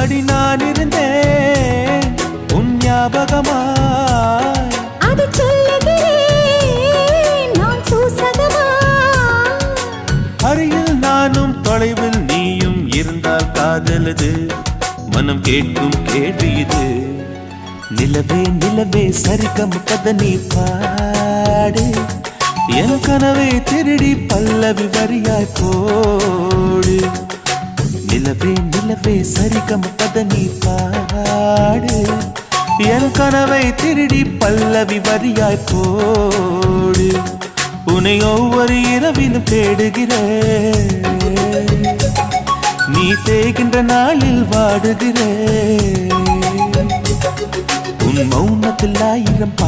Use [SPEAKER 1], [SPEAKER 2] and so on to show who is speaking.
[SPEAKER 1] அடி நான் இருந்தேன் உன் ஞாபகமாய்,
[SPEAKER 2] அது சொல்லுகிறேன் நான் சூசகமா.
[SPEAKER 1] அருகில் நானும் தொலைவில் நீயும் இருந்தால் காதலது மனம் கேட்கும் கேள்வி இது. நிலவே நிலவே சரிகம் கதை நீ பாடு, என் கனவை திருடி பல்லவி வரியாய் போடு. நிலவே நிலவே சரிகம் கதை நீ பாடு, என் கனவை திருடி பல்லவி வரியாய் போடு. உன்னை ஒவ்வொரு இரவிலும் தேடுகிறேன், நீ தேகின்ற நாளில் வாடுகிறேன். உன் மௌனத்தில் 1000 பாட்டு